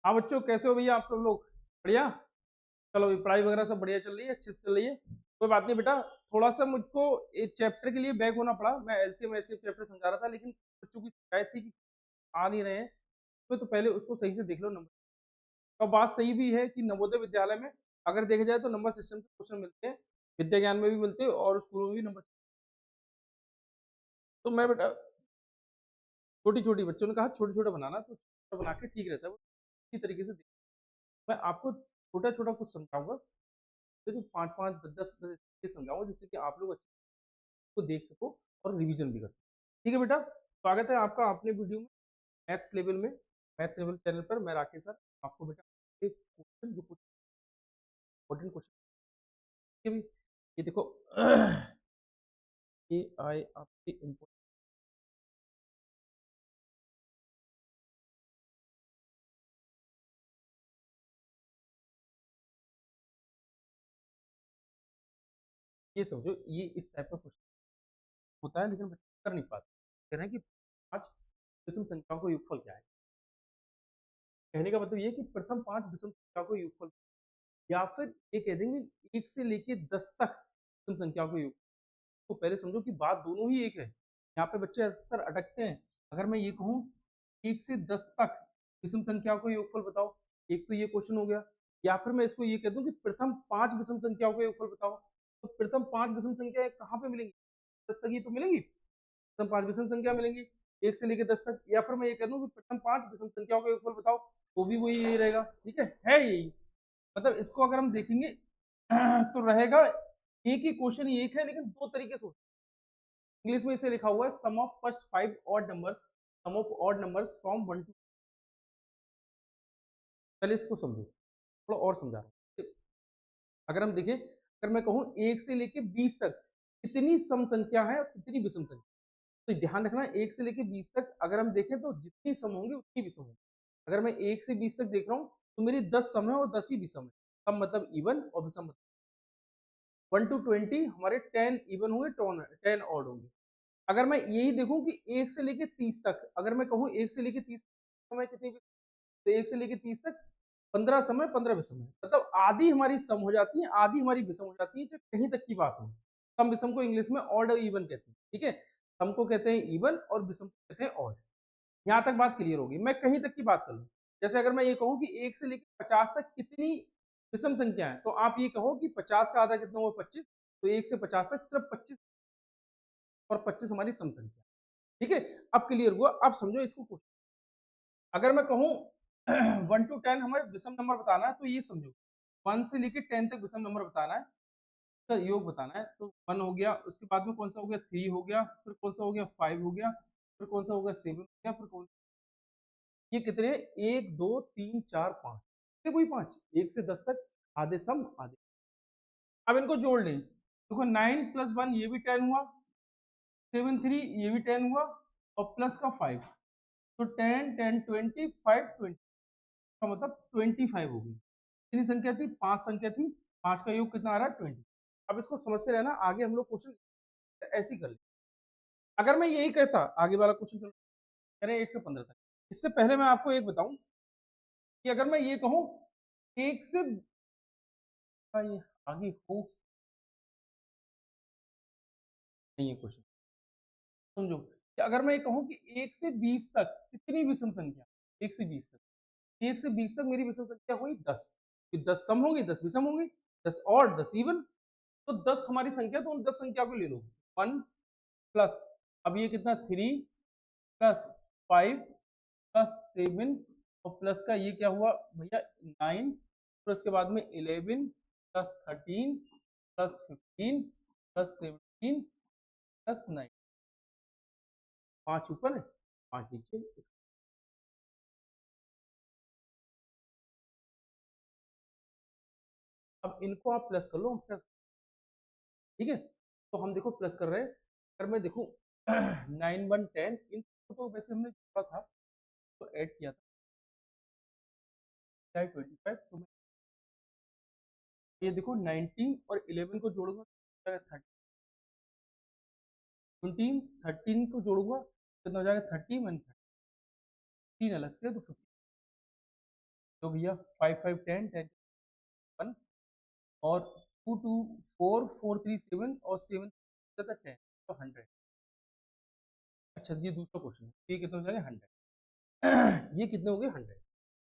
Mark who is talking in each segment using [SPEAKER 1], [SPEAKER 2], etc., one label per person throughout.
[SPEAKER 1] हाँ बच्चों, कैसे हो भैया आप सब लोग? बढ़िया। चलो अभी पढ़ाई वगैरह सब बढ़िया चल रही है, अच्छे से चल रही है। कोई बात नहीं बेटा। थोड़ा सा मुझको एक चैप्टर के लिए बैक होना पड़ा। मैं एलसीएम एचसीएफ चैप्टर समझा रहा था, लेकिन बच्चों की शिकायत थी कि आ नहीं रहे हैं। तो पहले उसको सही से देख लो नंबर। तो बात सही भी है कि नवोदय विद्यालय में अगर देखा जाए तो नंबर सिस्टम से क्वेश्चन मिलते हैं। विद्या ज्ञान में भी मिलते हैं और स्कूलों में भी नंबर। तो मैं बेटा, छोटी छोटी बच्चों ने कहा छोटे छोटे बनाना, तो छोटा बना के ठीक रहता है वो। इसी तरीके से मैं आपको छोटा छोटा कुछ समझाऊंगा। तो 5-5, 10-10 ये समझाऊंगा, जिससे कि आप लोग अच्छे को देख सको और रिवीजन भी कर सको। ठीक है बेटा, स्वागत है आपका अपने वीडियो में। मैथ्स लेवल में, मैथ्स लेवल चैनल पर मैं राकेश सर आपको बेटा एक क्वेश्चन जो कुछ इंपॉर्टेंट क्वेश्चन के भी, ये देखो ये आए आपके इम्पोर्टेंट। ये समझो, ये इस टाइप का क्वेश्चन होता है, लेकिन बच्चे कर नहीं पाते। कह रहे हैं कि पांच विषम संख्याओं का योगफल क्या है। कहने का मतलब ये है कि प्रथम पांच विषम संख्याओं का योगफल, या फिर ये कह देंगे एक से लेके 10 तक विषम संख्याओं का योग। तो पहले समझो कि बात दोनों ही एक है। यहाँ पे बच्चे अक्सर अटकते हैं। अगर मैं ये कहूँ 1 से 10 तक विषम संख्याओं का योगफल बताओ, एक तो ये क्वेश्चन हो गया। या फिर मैं इसको ये कह दूं कि प्रथम पांच विषम संख्याओं का योगफल बताओ। तो प्रथम पांच विषम संख्या कहाँ पे मिलेंगी? 10 तक ही तो मिलेंगी। प्रथम पांच विषम संख्या मिलेंगी 1 से लेकर 10 तक। या फिर मैं ये कह दूं कि प्रथम पांच विषम संख्याओं का योगफल बताओ, वो भी वही यही रहेगा। ठीक है यही। मतलब इसको अगर हम देखेंगे तो रहेगा एक ही क्वेश्चन, एक है लेकिन दो तरीके से। इंग्लिश में इसे लिखा हुआ है sum of first 5 odd numbers, sum of odd numbers from 1 to. पहले इसको समझो, थोड़ा और समझा रहा हूँ। अगर हम देखें, अगर मैं कहूँ 1 से लेके 20 तक कितनी सम संख्या है और कितनी विषम संख्या, तो ध्यान रखना 1 से लेके 20 तक अगर हम देखें तो जितनी सम होंगी उतनी विषम होंगी। अगर मैं 1 से 20 तक देख रहा हूँ तो मेरी 10 सम है और 10 ही विषम है। सम मतलब इवन और विषम मतलब 1 to 20 हमारे 10 इवन होंगे, 10 ऑड होंगे। अगर मैं यही देखूं कि 1 से लेके 30 तक, अगर मैं कहूँ 1 से लेके 30 समय कितनी, तो 1 से लेके 30 तक 15 समय 15 विषम है। मतलब आधी हमारी सम हो जाती है, आधी हमारी विषम हो जाती है, चाहे कहीं तक की बात हो। सम विषम को इंग्लिश में ऑड और इवन कहते हैं। ठीक है, सम को कहते हैं इवन और विषम को कहते हैं ऑड। यहाँ तक बात क्लियर होगी। मैं कहीं तक की बात करूँ, जैसे अगर मैं ये कहूँ कि 1 से लेकर 50 तक कितनी विषम संख्या है, तो आप ये कहो कि 50 का आधा कितना हुआ 25। तो 1 से 50 तक सिर्फ 25 और 25 हमारी सम संख्या। ठीक है, अब क्लियर हुआ। अब समझो इसको क्वेश्चन। अगर मैं कहूँ 1 to 10 हमारे विषम नंबर बताना है, तो ये समझो 1 से लेकर 10 तक विषम नंबर बताना है, इसका योग बताना है। तो 1 हो गया, उसके बाद में कौन सा हो गया 3 हो गया, फिर कौन सा हो गया 5 हो गया, फिर कौन सा हो गया 7 हो गया, फिर कौन, ये कितने हैं? 1 2 3 4 5, ये कोई 5 1 से 10 तक आधे सम आधे। अब इनको जोड़ लें, देखो 9 + 1 ये भी 10 हुआ, 7 3 ये भी 10 हुआ, और प्लस का 5। तो 10 10 20 5 20 का मतलब 25 होगी। कितनी संख्या थी? 5 संख्या थी। 5 का योग कितना आ रहा है? 20। अब इसको समझते रहना, आगे हम लोग क्वेश्चन ऐसे ही कर ले। अगर मैं यही कहता, आगे वाला क्वेश्चन चलो करें 1 से 15 तक। इससे पहले मैं आपको एक बताऊं कि अगर मैं ये कहूं 1 से, ये आगे हो नहीं है क्वेश्चन, समझो कि अगर मैं ये कहूं कि 1 से 20 तक कितनी विषम संख्या, 1 से 20 तक, 1 से 20 तक मेरी विषम संख्या हुई 10। 10 सम होगी, 10 विषम होंगी, 10 और 10 इवन। तो 10 हमारी संख्या, तो उन 10 संख्या को ले लो। 1 प्लस, अब ये कितना 3 प्लस 5 प्लस 7, और प्लस का ये क्या हुआ भैया 9, फिर उसके बाद में 11 प्लस 13 प्लस 15 प्लस 17 प्लस 9। 5 ऊपर है, 5 नीचे। अब इनको आप प्लस कर लो, प्लस। ठीक है, तो हम देखो प्लस कर रहे हैं। अगर मैं देखूं 9 1 10, इनको तो वैसे हमने जोड़ा था, तो ऐड किया था 25। तो मैं ये देखो 19 और 11 को जोड़ूंगा 30, 13 को जोड़ूंगा कितना हो जाएगा 30 1 30, 3 अलग से तो 50। तो भैया 5 5 10 10 1 और 2 2 4 4 3 7 और 7 10 तो 100। अच्छा ये दूसरा क्वेश्चन है, ये कितने हो जाएगा 100। ये कितने हो गए 100।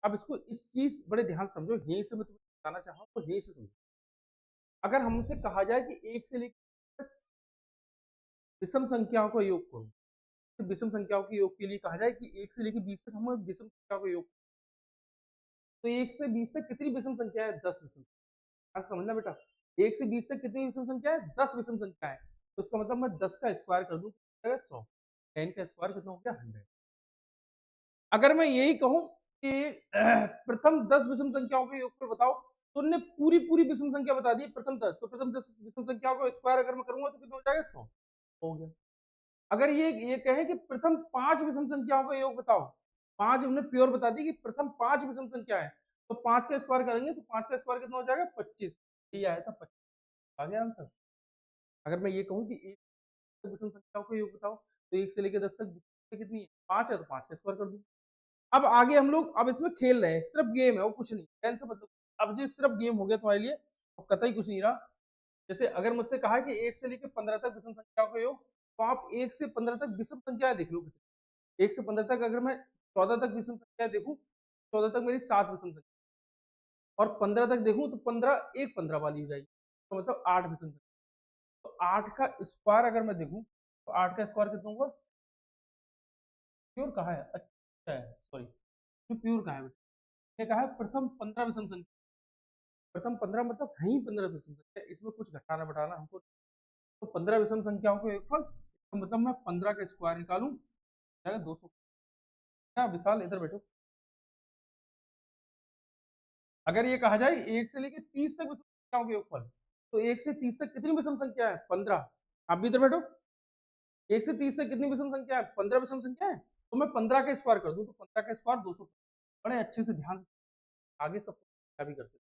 [SPEAKER 1] अब इसको इस चीज बड़े ध्यान से समझो, यही से मैं तुम्हें बताना चाह रहा हूँ, तो यही से समझो। अगर हमसे कहा जाए कि एक से लेकर विषम संख्याओं का योग करो, तो विषम संख्याओं के योग के लिए कहा जाए कि 1 से लेकर 20 तक हम विषम संख्याओं का योग, तो 1 से 20 तक कितनी विषम संख्या है? 10 विषम। आज समझना बेटा, 1 से 20 तक कितनी विषम संख्या है? 10 विषम संख्या है। तो इसका मतलब मैं 10 का स्क्वायर कर दूं 100, 10 का स्क्वायर कितना हो गया 100। अगर मैं यही कहूं कि प्रथम 10 विषम संख्याओं के योग पर बताओ, तो उन्होंने पूरी पूरी विषम संख्या बता दी प्रथम 10, तो प्रथम 10 विषम संख्याओं का स्क्वायर अगर मैं करूंगा तो कितना हो जाएगा 100 हो गया। अगर ये कहे कि प्रथम 5 विषम संख्याओं का योग बताओ, 5 हमने प्योर बता दी कि प्रथम 5 विषम संख्या है, तो 5 का स्क्वायर करेंगे तो 5 का स्क्वायर कितना हो जाएगा 25। ये आया था 25, आ गया आंसर। अगर मैं ये कहूँ कि एक विषम संख्याओं का योग बताओ, तो 1 से लेकर 10 तक कितनी है? 5 है, तो 5 का स्क्वायर कर दूं। अब आगे हम लोग अब इसमें खेल रहे हैं, सिर्फ गेम है वो कुछ नहीं, टेंथ मतलब अब जो सिर्फ गेम हो गया तुम्हारे लिए, तो कतई कुछ नहीं रहा। जैसे अगर मुझसे कहा है कि 1 से लेकर 15 तक विषम संख्याओं का योग, तो आप 1 से 15 तक विषम संख्या देख लो। 1 से 15 तक अगर मैं 14 तक विषम संख्या देखूं, 14 तक मेरी 7 विषम संख्या, और 15 तक देखूं तो 15 एक 15 वाली हो जाएगी, तो मतलब 8 विषम संख्या। तो 8 का स्क्वायर अगर मैं देखूं, तो 8 का स्क्वायर कितना होगा? प्योर कहा है? अच्छा है, सॉरी, प्योर कहा है बेटा? ये कहा है प्रथम 15 विषम संख्या। प्रथम 15 मतलब है ही 15 विषम संख्या, इसमें कुछ घटाना बढ़ाना हमको। तो 15 विषम संख्याओं को योगफल, तो मतलब मैं 15 का स्क्वायर निकालूं, 200। क्या विशाल इधर बैठो। अगर ये कहा जाए 1 से लेकर 30 तक विषम संख्याओं के योगफल, तो 1 से 30 तक कितनी विषम संख्या है? 15। आप भी इधर बैठो। 1 से 30 तक कितनी विषम संख्या है? 15 विषम संख्या है। तो मैं 15 का स्क्वायर कर दूं, तो 15 का स्क्वायर 200। बड़े अच्छे से ध्यान से आगे सब क्या भी करते।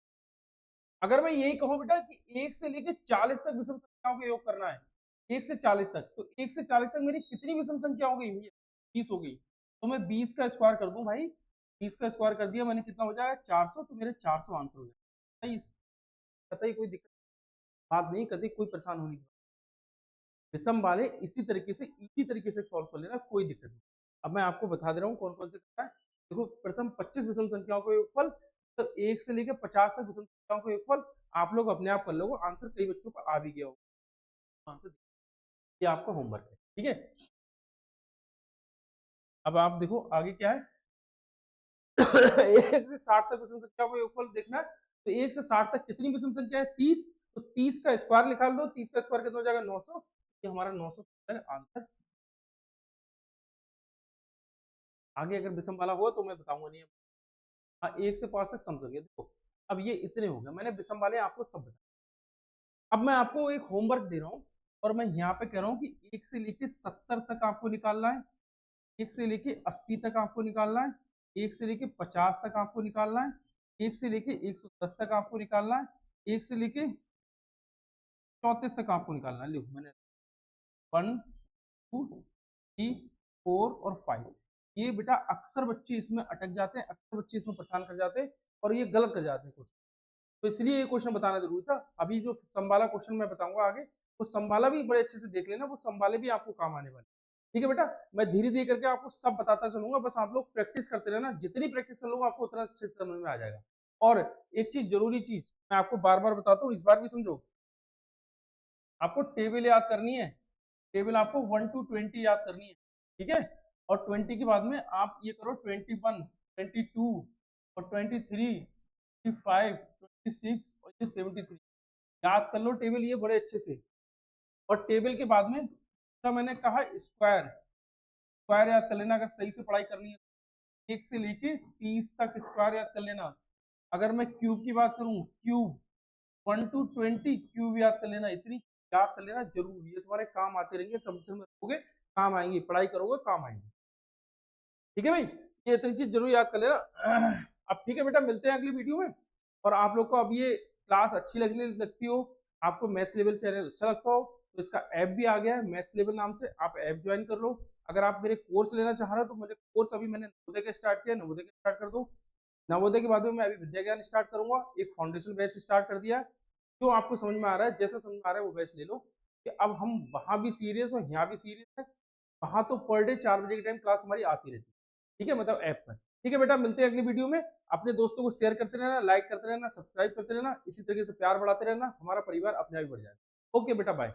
[SPEAKER 1] अगर मैं यही कहूं बेटा कि 1 से लेकर 40 तक विषम संख्याओं का योग करना है, 1 से 40 तक, तो 1 से 40 तक मेरी कितनी विषम संख्या हो गई भैया? 20 हो गई। तो मैं 20 का स्क्वायर कर दूं भाई, 20 का स्क्वायर कर दिया मैंने, कितना हो जाएगा 400, तो मेरे 400 आंसर हो जाएगा भाई। कतई कोई दिक्कत बात नहीं, कतई कोई परेशान होने की। विषम वाले इसी तरीके से इसी तरीके से सॉल्व कर लेना, कोई दिक्कत नहीं। अब मैं आपको बता दे रहा हूँ कौन कौन से करना है। देखो प्रथम 25 विषम संख्याओं का योगफल, तो 1 से लेकर 50 तक विषम संख्याओं का योगफल आप लोग अपने आप कर लोगे, आंसर कई बच्चों का आ भी गया होगा आंसर। ये आपका होमवर्क है, ठीक है। अब आप देखो आगे क्या है। 1 से 60 तक विषम संख्याओं का योगफल देखना है, तो 1 से 60 तक कितनी विषम संख्या है? 30। तो 30 का स्क्वायर निकाल दो, 30 का स्क्वायर कितना हो जाएगा? 900। ये हमारा 900 आंसर। आगे अगर विषम वाला हुआ तो मैं बताऊंगा नहीं। हाँ, 1 से 5 तक समझ गए। देखो अब ये इतने हो गए, मैंने विषम वाले आपको सब बताया। अब मैं आपको एक होमवर्क दे रहा हूँ, और मैं यहाँ पे कह रहा हूँ कि 1 से लेके 70 तक आपको निकालना है, 1 से लेके 80 तक आपको निकालना है, 1 से लेके 50 तक आपको निकालना है, 1 से लेके 110 तक आपको निकालना है, 1 से लेके 34 तक आपको निकालना है। लिखो मैंने 1 2 3 4 और 5। ये बेटा अक्सर बच्चे इसमें अटक जाते हैं, अक्सर बच्चे इसमें परेशान कर जाते हैं, और ये गलत कर जाते हैं क्वेश्चन। तो इसलिए ये क्वेश्चन बताना जरूरी था। अभी जो संभाला क्वेश्चन मैं बताऊंगा आगे, वो संभाला भी बड़े अच्छे से देख लेना, वो संभाले भी आपको काम आने वाले। ठीक है बेटा, मैं धीरे धीरे करके आपको सब बताता चलूंगा, बस आप लोग प्रैक्टिस करते रहना, जितनी प्रैक्टिस कर लूंगा आपको उतना अच्छे से समझ में आ जाएगा। और एक चीज, जरूरी चीज मैं आपको बार बार बताता हूँ, इस बार भी समझो। आपको टेबल याद करनी है, टेबल आपको 1 to 20 याद करनी है, ठीक है। और 20 के बाद में आप ये करो 21 22 और 23 25 26 और ये 73, याद कर लो टेबल ये बड़े अच्छे से। और टेबल के बाद में तो मैंने कहा स्क्वायर, स्क्वायर याद कर लेना अगर सही से पढ़ाई करनी है। 1 से लेके 30 तक स्क्वायर याद कर लेना। अगर मैं क्यूब की बात करूं, क्यूब 1 to 20 क्यूब याद कर लेना, इतनी याद कर लेना जरूर, ये तुम्हारे काम आते रहेंगे, कंपटीशन में रखोगे काम आएंगे, पढ़ाई करोगे काम आएंगे। ठीक है भाई, ये इतनी चीज जरूर याद कर लेना। अब ठीक है बेटा, मिलते हैं अगली वीडियो में। और आप लोग को अब ये क्लास अच्छी लगने लगती हो, आपको मैथ्स लेवल चैनल अच्छा लगता हो, तो इसका ऐप भी आ गया है मैथ्स लेवल नाम से, आप ऐप ज्वाइन कर लो। अगर आप मेरे कोर्स लेना चाह रहे हो तो मेरे कोर्स अभी मैंने नवोदय का स्टार्ट किया, नवोदय का स्टार्ट कर दो। नवोदय के बाद में मैं अभी विद्या ज्ञान स्टार्ट करूंगा, एक फाउंडेशन बैच स्टार्ट कर दिया। जो आपको समझ में आ रहा है, जैसा समझ में आ रहा है वो बैच ले लो, कि अब हम वहां भी सीरियस और यहाँ भी सीरियस है। वहां तो पर डे 4 बजे के टाइम क्लास हमारी आती रहती है, ठीक है, मतलब ऐप पर। ठीक है बेटा, मिलते हैं अगली वीडियो में। अपने दोस्तों को शेयर करते रहना, लाइक करते रहना, सब्सक्राइब करते रहना, इसी तरीके से प्यार बढ़ाते रहना, हमारा परिवार अपने आप ही बढ़ जाएगा। ओके बेटा, बाय।